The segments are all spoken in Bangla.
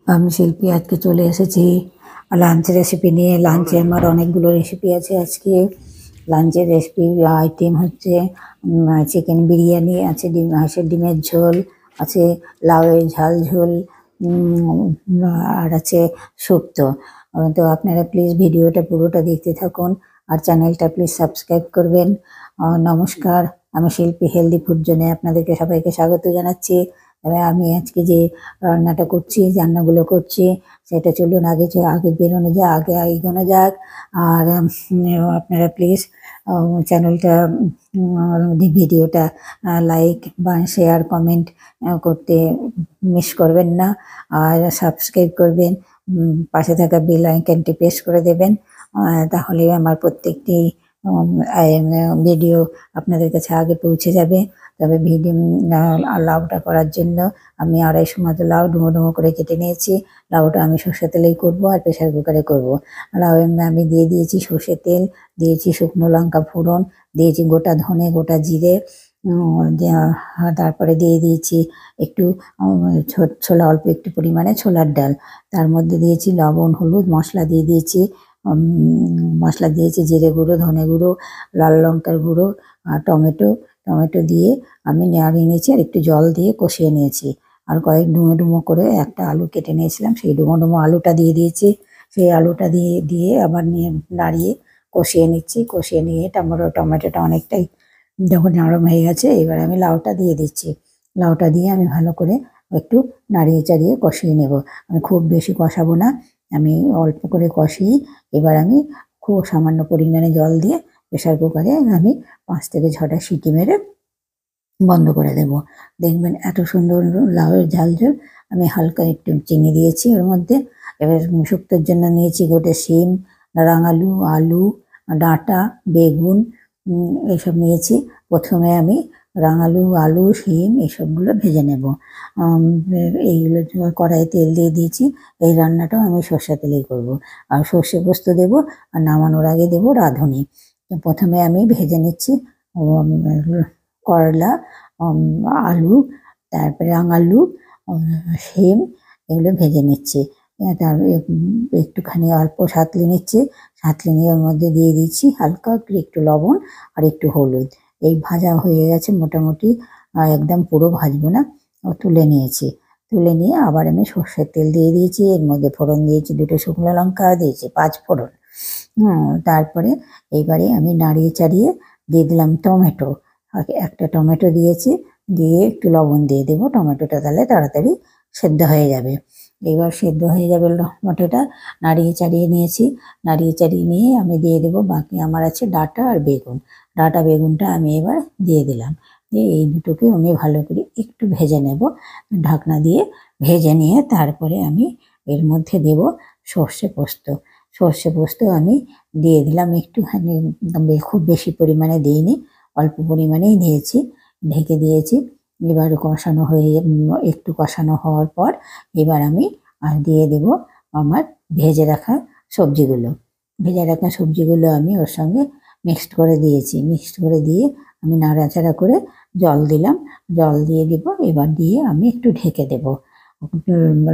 আমি শিল্পী আজকে চলে এসেছি লাঞ্চ রেসিপি নিয়ে। লাঞ্চে আমার অনেকগুলো রেসিপি আছে আজকে। লাঞ্চের রেসিপি আইটেম হচ্ছে চিকেন বিরিয়ানি আছে, হাঁসের ডিমের ঝোল আছে, লাউয়ের ঝাল ঝোল, আর আছে শুক্তো। তো আপনারা প্লিজ ভিডিওটা পুরোটা দেখতে থাকুন আর চ্যানেলটা প্লিজ সাবস্ক্রাইব করবেন। নমস্কার, আমি শিল্পী হেলদি ফুড জোনে আপনাদেরকে সবাইকে স্বাগত জানাচ্ছি। তবে আমি আজকে যে রান্নাটা করছি, রান্নাগুলো করছি, সেটা চলুন আগে বেরোনো যাক, আগে এগোনো যাক। আর আপনারা প্লিজ চ্যানেলটা, ভিডিওটা লাইক বা শেয়ার কমেন্ট করতে মিস করবেন না। আর সাবস্ক্রাইব করবেন, পাশে থাকা বেল আইকনটি প্রেস করে দেবেন। তাহলে আমার প্রত্যেকটি ভিডিও আপনাদের কাছে আগে পৌঁছে যাবে। তবে ভিডিও লাউটা করার জন্য আমি 250 মতো লাউ ডুমো ডুমো করে কেটে নিয়েছি। লাউটা আমি সর্ষে তেলেই করবো আর প্রেশার কুকারে করবো। লাউ আমি দিয়ে দিয়েছি সর্ষে তেল, দিয়েছি শুকনো লঙ্কা ফোড়ন, দিয়েছি গোটা ধনে, গোটা জিরে, তারপরে দিয়ে দিয়েছি একটু ছোলা, অল্প একটু পরিমাণে ছোলার ডাল। তার মধ্যে দিয়েছি লবণ, হলুদ, মশলা দিয়ে দিয়েছি। মশলা দিয়েছি জিরে গুঁড়ো, ধনে গুঁড়ো, লাল লঙ্কার গুঁড়ো আর টমেটো দিয়ে আমি নাড়িয়ে নিয়েছি আর একটু জল দিয়ে কষিয়ে নিয়েছি। আর কয়েক ডুমো ডুমো করে একটা আলু কেটে নিয়েছিলাম, সেই ডুমো ডুমো আলুটা দিয়ে দিয়েছি। সেই আলুটা দিয়ে আবার নাড়িয়ে কষিয়ে নিচ্ছি। কষিয়ে নিয়ে টমেটোটা অনেকটাই যখন নরম হয়ে গেছে, এবার আমি লাউটা দিয়ে দিচ্ছি। লাউটা দিয়ে আমি ভালো করে একটু নাড়িয়ে চাড়িয়ে কষিয়ে নেব। আমি খুব বেশি কষাবো না, আমি অল্প করে কষিয়ে এবার আমি খুব সামান্য পরিমাণে জল দিয়ে প্রেশার কুকারে আমি 5 থেকে 6টা সিটি মেরে বন্ধ করে দেব। দেখবেন এত সুন্দর লাউয়ের ঝাল ঝোল। আমি হালকা একটু চিনি দিয়েছি ওর মধ্যে। এবার শুক্তোর জন্য নিয়েছি গোটে শিম, রাঙালু, আলু, ডাঁটা, বেগুন, এইসব নিয়েছি। প্রথমে আমি রাঙালু, আলু, শিম এসবগুলো ভেজে নেব। এইগুলো কড়াইয়ে তেল দিয়ে দিয়েছি। এই রান্নাটাও আমি সর্ষে তেলেই করব। আর সর্ষে পোস্ত দেব, আর নামানোর আগে দেব রাঁধুনি। প্রথমে আমি ভেজে নিচ্ছি করলা, আলু, তারপরে রাঙালু, শিম, এগুলো ভেজে নিচ্ছি। তারপরে একটুখানি অল্প সাঁতলে নিচ্ছি। সাঁতলে নিয়ে ওর মধ্যে দিয়ে দিচ্ছি হালকা একটু লবণ আর একটু হলুদ। এই ভাজা হয়ে গেছে মোটামুটি, একদম পুরো ভাজবো না। তুলে নিয়েছি। তুলে নিয়ে আবার আমি সর্ষের তেল দিয়ে দিয়েছি। এর মধ্যে ফোড়ন দিয়েছি 2টো শুকনো লঙ্কা, দিয়েছি 5 ফোড়ন। তারপরে এইবারে আমি নাড়িয়ে চাড়িয়ে দিয়ে দিলাম টমেটো। একটা টমেটো দিয়েছি, দিয়ে একটু লবণ দিয়ে দেবো। টমেটোটা তাহলে তাড়াতাড়ি সেদ্ধ হয়ে যাবে। এবার সেদ্ধ হয়ে যাবে টমেটোটা। নাড়িয়ে চাড়িয়ে নিয়েছি। নাড়িয়ে চাড়িয়ে নিয়ে আমি দিয়ে দেবো বাকি আমার আছে ডাঁটা আর বেগুন। ডাঁটা বেগুনটা আমি এবার দিয়ে দিলাম। দিয়ে এই দুটোকে আমি ভালো করে একটু ভেজে নেব। ঢাকনা দিয়ে ভেজে নিয়ে তারপরে আমি এর মধ্যে দেব সর্ষে পোস্ত। সর্ষে পোস্ত আমি দিয়ে দিলাম একটুখানি, খুব বেশি পরিমাণে দিইনি, অল্প পরিমাণেই দিয়েছি। ঢেকে দিয়েছি। এবার একটু কষানো হওয়ার পর এবার আমি দিয়ে দেব আমার ভেজে রাখা সবজিগুলো। ভেজে রাখা সবজিগুলো আমি ওর সঙ্গে মিক্সড করে দিয়েছি। মিক্সড করে দিয়ে আমি নাড়াচাড়া করে জল দিলাম। জল দিয়ে দেব। এবার দিয়ে আমি একটু ঢেকে দেব।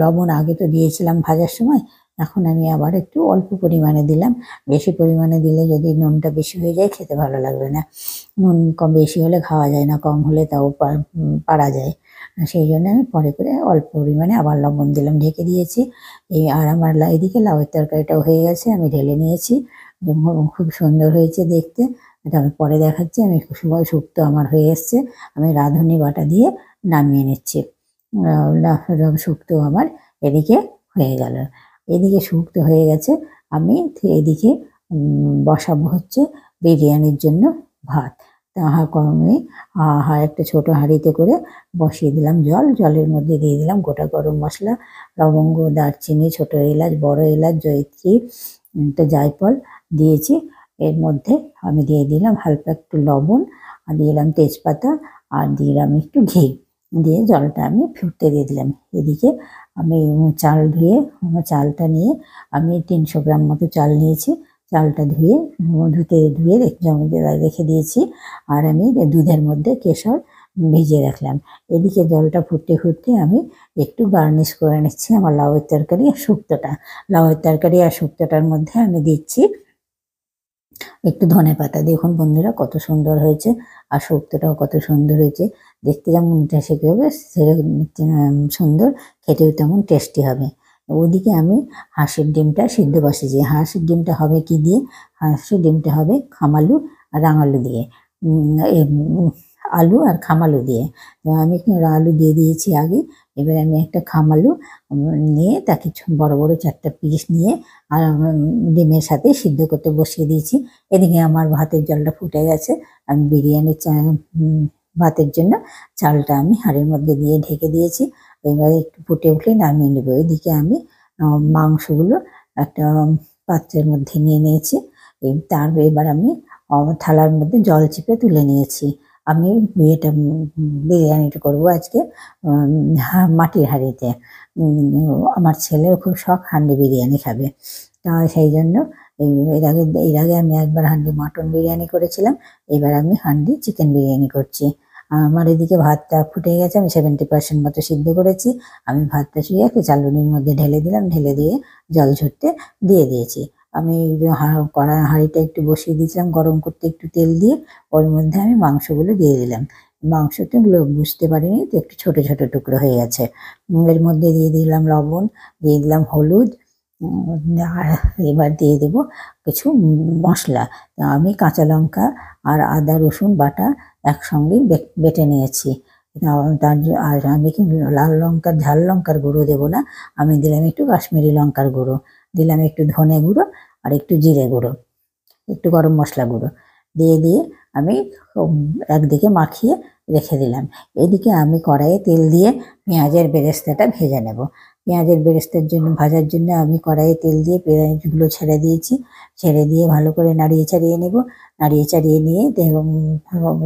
লবণ আগে তো দিয়েছিলাম ভাজার সময়, এখন আমি আবার একটু অল্প পরিমাণে দিলাম। বেশি পরিমাণে দিলে যদি নুনটা বেশি হয়ে যায় খেতে ভালো লাগবে না। নুন কম বেশি হলে খাওয়া যায় না, কম হলে তাও পারা যায়। সেই জন্য আমি পরে করে অল্প পরিমাণে আবার লবণ দিলাম, ঢেকে দিয়েছি। আর আমার এদিকে লাউয়ের তরকারিটাও হয়ে গেছে, আমি ঢেলে নিয়েছি। খুব সুন্দর হয়েছে দেখতে। এটা আমি পরে দেখাচ্ছি। আমি শুক্তো আমার হয়ে এসছে। আমি রাঁধুনি বাটা দিয়ে নামিয়ে নিচ্ছি। শুক্তো আমার এদিকে হয়ে গেল। এদিকে শুক্তো হয়ে গেছে। আমি এদিকে বসাবো হচ্ছে বিরিয়ানির জন্য ভাত। আমি একটা ছোট হাঁড়িতে করে বসিয়ে দিলাম জল। জলের মধ্যে দিয়ে দিলাম গোটা গরম মশলা, লবঙ্গ, দারচিনি, ছোট এলাচ, বড় এলাচ, জয়িত্রী, জায়ফল দিয়েছি। এর মধ্যে আমি দিয়ে দিলাম হালকা একটু লবণ, আর দিলাম তেজপাতা, আর দিলাম একটু ঘি। দিয়ে জলটা আমি ফুটতে দিয়ে দিলাম। এদিকে আমি চালটা নিয়ে আমি 300 গ্রাম মতো চাল নিয়েছি। চালটা ধুয়ে রেখে দিয়েছি। আর আমি দুধের মধ্যে কেশর ভিজিয়ে রাখলাম। এদিকে জলটা ফুটতে ফুটতে আমি একটু গার্নিশ করে নিচ্ছি আমার লাউয়ের তরকারি আর শুক্তোটা। লাউয়ের তরকারি আর শুক্তোটার মধ্যে আমি দিচ্ছি একটু ধনেপাতা। দেখুন বন্ধুরা কত সুন্দর হয়েছে, আর শুক্তোটাও কত সুন্দর হয়েছে। দেখতে যেমন টেস্টি হবে সেরকম সুন্দর, খেতেও তেমন টেস্টি হবে। ওদিকে আমি হাঁসের ডিমটা সিদ্ধ বসিয়েছি। হাঁসের ডিমটা হবে কি দিয়ে? হাঁসের ডিমটা হবে খামালু আর রাঙালু দিয়ে, আলু আর খামালু দিয়ে। তো আমি আলু দিয়ে দিয়েছি আগে। এবার আমি একটা খামালু নিয়ে তাকে বড় বড় 4টা পিস নিয়ে আর ডিমের সাথে সিদ্ধ করতে বসিয়ে দিয়েছি। এদিকে আমার ভাতের জলটা ফুটে গেছে। আমি বিরিয়ানির ভাতের জন্য চালটা আমি হাঁড়ির মধ্যে দিয়ে ঢেকে দিয়েছি। এবারে একটু ফুটে উঠলে নামিয়ে নেবো। এদিকে আমি মাংসগুলো একটা পাত্রের মধ্যে নিয়ে নিয়েছি। এবার আমি থালার মধ্যে জল চিপে তুলে নিয়েছি। আমি বিরিয়ানিটা করবো আজকে মাটির হাঁড়িতে। আমার ছেলের খুব শখ হান্ডি বিরিয়ানি খাবে। তা সেই জন্য এর আগে আমি একবার হান্ডি মাটন বিরিয়ানি করেছিলাম, এবার আমি হান্ডি চিকেন বিরিয়ানি করছি। আমার এদিকে ভাতটা ফুটে গেছে, আমি 70% মতো সিদ্ধ করেছি। আমি ভাতটা শুয়ে একটু চালুনির মধ্যে ঢেলে দিলাম, ঢেলে দিয়ে জল ঝরতে দিয়ে দিয়েছি। আমি হাঁড়িটা একটু বসিয়ে দিয়েছিলাম গরম করতে, একটু তেল দিয়ে ওর মধ্যে আমি মাংসগুলো দিয়ে দিলাম। মাংসটা বুঝতে পারিনি তো একটু ছোট ছোট টুকরো হয়ে গেছে। এর মধ্যে দিয়ে দিলাম লবণ, দিয়ে দিলাম হলুদ, আর এবার দিয়ে দেব কিছু মশলা। আমি কাঁচা লঙ্কা আর আদা রসুন বাটা একসঙ্গে বেটে নিয়েছি। আর আমি কি লাল লঙ্কার ঝাল লঙ্কার গুঁড়ো দেবো না, আমি দিলাম একটু কাশ্মীরি লঙ্কার গুঁড়ো, দিলাম একটু ধনে গুঁড়ো আর একটু জিরে গুঁড়ো, একটু গরম মশলা গুঁড়ো দিয়ে আমি একদিকে মাখিয়ে রেখে দিলাম। এদিকে আমি কড়াইয়ে তেল দিয়ে পেঁয়াজের বেরেস্তাটা ভেজে নেব। পেঁয়াজের বেরেস্তার জন্য ভাজার জন্য আমি কড়াইয়ে তেল দিয়ে পেঁয়াজগুলো ছেড়ে দিয়েছি। ছেড়ে দিয়ে ভালো করে নাড়িয়ে চাড়িয়ে নেব। নাড়িয়ে চাড়িয়ে নিয়ে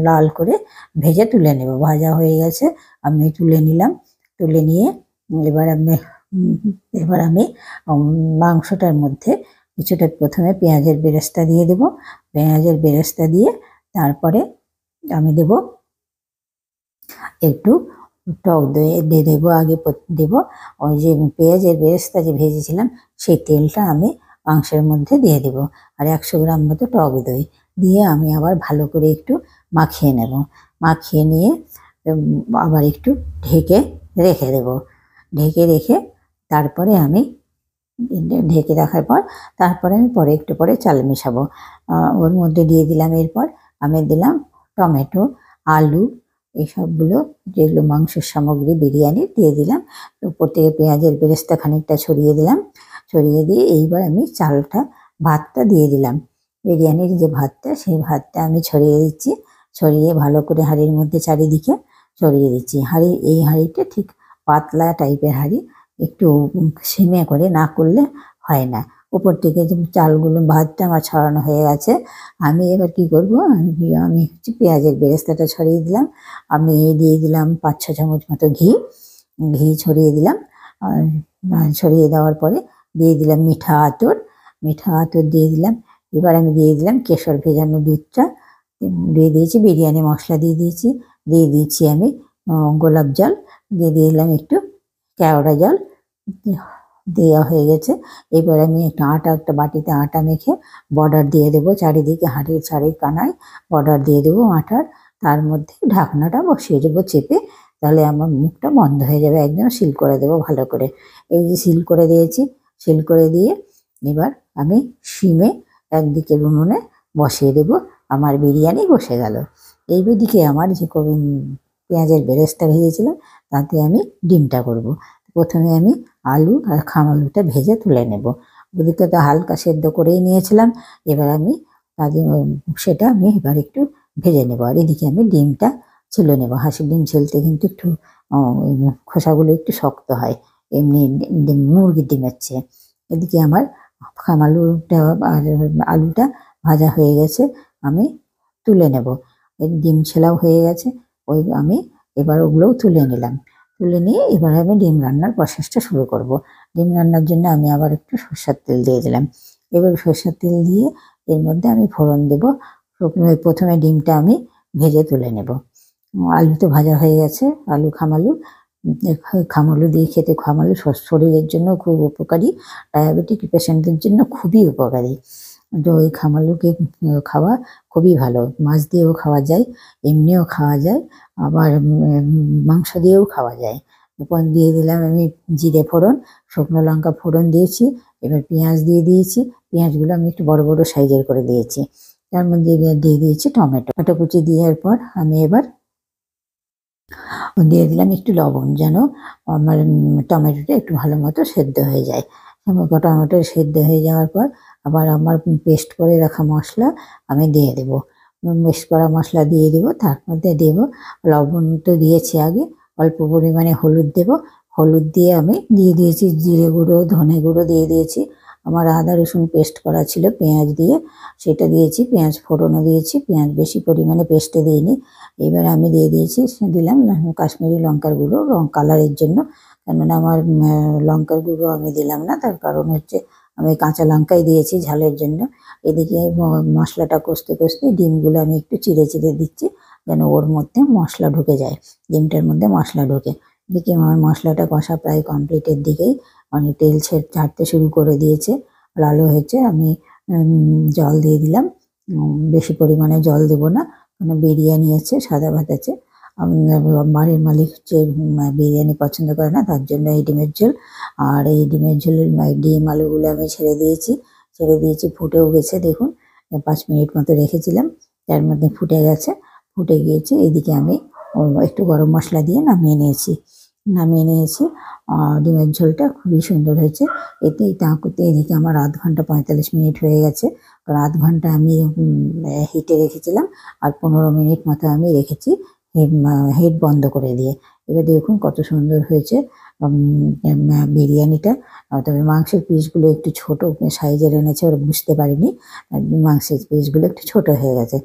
লাল করে ভেজে তুলে নেব। ভাজা হয়ে গেছে, আমি তুলে নিলাম। তুলে নিয়ে এবার আমি মাংসটার মধ্যে কিছুটা প্রথমে পেঁয়াজের বেরেস্তা দিয়ে দেব। পেঁয়াজের বেরেস্তা দিয়ে তারপরে আমি দেব একটু টক দই দিয়ে দেবো। আগে দেবো ওই যে পেঁয়াজের বেরেস্তা যে ভেজেছিলাম সেই তেলটা আমি মাংসের মধ্যে দিয়ে দেবো, আর 100 গ্রাম মতো টক দই দিয়ে আমি আবার ভালো করে একটু মাখিয়ে নেব। মাখিয়ে নিয়ে আবার একটু ঢেকে রেখে দেব। ঢেকে রেখে তারপরে আমি ঢেকে রাখার পর তারপরে আমি একটু পরে চাল মেশাবো। ওর মধ্যে দিয়ে দিলাম, এরপর আমি দিলাম টমেটো, আলু, এইসবগুলো যেগুলো মাংসের সামগ্রী বিরিয়ানি দিয়ে দিলাম। উপর থেকে পেঁয়াজের বেরেস্তা খানিকটা ছড়িয়ে দিলাম। ছড়িয়ে দিয়ে এইবার আমি ভাতটা দিয়ে দিলাম। বিরিয়ানির যে ভাতটা, সেই ভাতটা আমি ছড়িয়ে দিচ্ছি। ছড়িয়ে ভালো করে হাঁড়ির মধ্যে চারিদিকে ছড়িয়ে দিচ্ছি। এই হাঁড়িটা ঠিক পাতলা টাইপের হাঁড়ি, একটু সেমে করে না করলে হয় না। উপর থেকে যে চালগুলো ভাতটা আমার ছড়ানো হয়ে গেছে, আমি এবার কি করব, আমি পেঁয়াজের বেরেস্তাটা ছড়িয়ে দিলাম। আমি দিয়ে দিলাম 5-6 চামচ মতো ঘি ছড়িয়ে দিলাম। আর ছড়িয়ে দেওয়ার পরে দিয়ে দিলাম মিঠা আতর দিয়ে দিলাম। এবার আমি দিয়ে দিলাম কেশর ভেজানো দুধটা দিয়ে দিয়েছি, বিরিয়ানি মশলা দিয়ে দিয়েছি আমি গোলাপ জল দিয়ে দিলাম, একটু কেওড়া জল দেওয়া হয়ে গেছে। এবার আমি একটা বাটিতে আটা মেখে বর্ডার দিয়ে দেবো চারিদিকে, হাঁড়ির কানায় বর্ডার দিয়ে দেবো আটার। তার মধ্যে ঢাকনাটা বসিয়ে দেবো চেপে, তাহলে আমার মুখটা বন্ধ হয়ে যাবে, একদম সিল করে দেবো ভালো করে। এই যে সিল করে দিয়েছি, সিল করে দিয়ে এবার আমি শিমে একদিকে উনুনে বসিয়ে দেবো। আমার বিরিয়ানি বসে গেল। এইদিকে আমার যে পেঁয়াজের বেরেস্তা ভেজেছিলাম তাতে আমি ডিমটা করব। প্রথমে আমি আলু আর খামালুটা ভেজে তুলে নেব। ওদিকে তো হালকা সেদ্ধ করেই নিয়েছিলাম, এবার আমি সেটা আমি এবার একটু ভেজে নেব। আর এদিকে আমি ডিমটা ছিলে নেব। হাঁসের ডিম ছিলতে কিন্তু একটু খোসাগুলো একটু শক্ত হয় এমনি মুরগির ডিমের চেয়ে। এদিকে আমার খামালুটা আর আলুটা ভাজা হয়ে গেছে, আমি তুলে নেব। ডিম ছেলাও হয়ে গেছে, আমি এবার ওগুলোও তুলে নিলাম। তুলে নিয়ে এবার আমি ডিম রান্নার প্রসেসটা শুরু করব। ডিম রান্নার জন্য আমি আবার একটু সরষের তেল দিয়ে দিলাম। এবার সরষের তেল দিয়ে এর মধ্যে আমি ফোড়ন দেব। প্রথমে ডিমটা আমি ভেজে তুলে নেব। আলু তো ভাজা হয়ে গেছে, আলু খামালু। খামালু দিয়ে খেতে, খামালু শরীরের জন্য খুব উপকারী, ডায়াবেটিক পেশেন্টদের জন্য খুবই উপকারী। তো ওই খামালুকে খাওয়া খুবই ভালো। মাছ দিয়েও খাওয়া যায়, এমনিও খাওয়া যায়, আবার মাংস দিয়েও খাওয়া যায়। এরপর দিয়ে দিলাম আমি জিরে ফোড়ন, শুকনো লঙ্কা ফোড়ন দিয়েছি। এবার পেঁয়াজ দিয়ে দিয়েছি, পেঁয়াজগুলো আমি একটু বড় বড় সাইজের করে দিয়েছি। তার মধ্যে এবার দিয়ে দিয়েছি টমেটো, কুচি দেওয়ার পর আমি এবার দিয়ে দিলাম একটু লবণ, যেন আমার টমেটোটা একটু ভালো মতো সেদ্ধ হয়ে যায়। টমেটো সেদ্ধ হয়ে যাওয়ার পর আবার আমার পেস্ট করে রাখা মশলা আমি দিয়ে দেব। পেস্ট করা মশলা দিয়ে দেবো, তার মধ্যে দেবো লবণ তো দিয়েছি আগে, অল্প পরিমাণে হলুদ দেব। হলুদ দিয়ে আমি দিয়ে দিয়েছি জিরে গুঁড়ো, ধনে গুঁড়ো দিয়ে দিয়েছি। আমার আদা রসুন পেস্ট করা ছিল পেঁয়াজ দিয়ে, সেটা দিয়েছি। পেঁয়াজ ফোড়নও দিয়েছি, পেঁয়াজ বেশি পরিমাণে পেস্টে দিইনি। এবার আমি দিয়ে দিয়েছি, দিলাম কাশ্মীরি লঙ্কার গুঁড়ো কালারের জন্য। কেননা আমার লঙ্কার গুঁড়ো আমি দিলাম না, তার কারণ হচ্ছে আমি কাঁচা লঙ্কাই দিয়েছি ঝালের জন্য। এদিকে মশলাটা কষতে কষতে ডিমগুলো আমি একটু চিড়ে চিড়ে দিচ্ছি, যেন ওর মধ্যে মশলা ঢুকে যায়, ডিমটার মধ্যে মশলা ঢোকে। দেখি আমার মশলাটা কষা প্রায় কমপ্লিটের দিকেই, অনেক তেল ছাড়তে শুরু করে দিয়েছে, লালও হয়েছে। আমি জল দিয়ে দিলাম, বেশি পরিমাণে জল দেবো না, কারণ বিরিয়ানি আছে, সাদা ভাত আছে। বাড়ির মালিক হচ্ছে বিরিয়ানি পছন্দ করে না, তার জন্য এই ডিমের ঝোল। আর এই ডিমের ঝোলের ডিম আলুগুলো আমি ছেড়ে দিয়েছি, ফুটেও গেছে দেখুন। 5 মিনিট মতো রেখেছিলাম, তার মধ্যে ফুটে গেছে, ফুটে গিয়েছে। এদিকে আমি একটু গরম মশলা দিয়ে নামিয়ে নিয়েছি। ডিমের ঝোলটা খুবই সুন্দর হয়েছে। এদিকে আমার 1/2 ঘন্টা 45 মিনিট হয়ে গেছে, কারণ 1/2 ঘন্টা আমি হিটে রেখেছিলাম, আর 15 মিনিট মতো আমি রেখেছি হিট বন্ধ করে দিয়ে। এবার দেখুন কত সুন্দর হয়েছে বিরিয়ানিটা। তবে মাংসের পিসগুলো একটু ছোট সাইজের এনেছে, ওরা বুঝতে পারিনি, মাংসের পিসগুলো একটু ছোট হয়ে গেছে।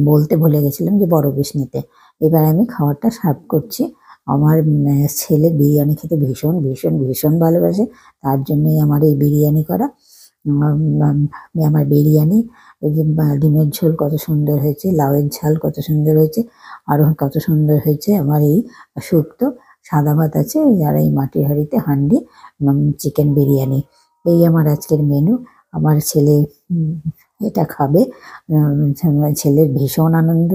বলতে ভুলে গেছিলাম যে বড় পিস নিতে। এবার আমি খাবারটা সার্ভ করছি। আমার ছেলে বিরিয়ানি খেতে ভীষণ ভীষণ ভীষণ ভালোবাসে, তার জন্যই আমার এই বিরিয়ানি করা। আমার বিরিয়ানি, এই যে ডিমের ঝোল কত সুন্দর হয়েছে, লাউয়ের ঝাল কত সুন্দর হয়েছে, আরও কত সুন্দর হয়েছে আমার এই শুক্তো। সাদা ভাত আছে, আর এই মাটির হাঁড়িতে হান্ডি চিকেন বিরিয়ানি। এই আমার আজকের মেনু। আমার ছেলে এটা খাবে, ছেলের ভীষণ আনন্দ,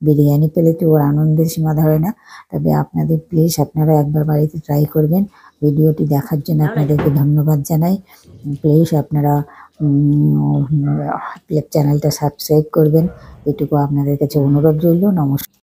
বিরিয়ানি পেলে তো ওর আনন্দের সীমা ধরে না। তবে আপনাদের প্লিজ আপনারা একবার বাড়িতে ট্রাই করবেন। ভিডিওটি দেখার জন্য আপনাদেরকে ধন্যবাদ জানাই। প্লিজ আপনারা চ্যানেলটা সাবস্ক্রাইব করবেন, এটুকু আপনাদের কাছে অনুরোধ রইল। নমস্কার।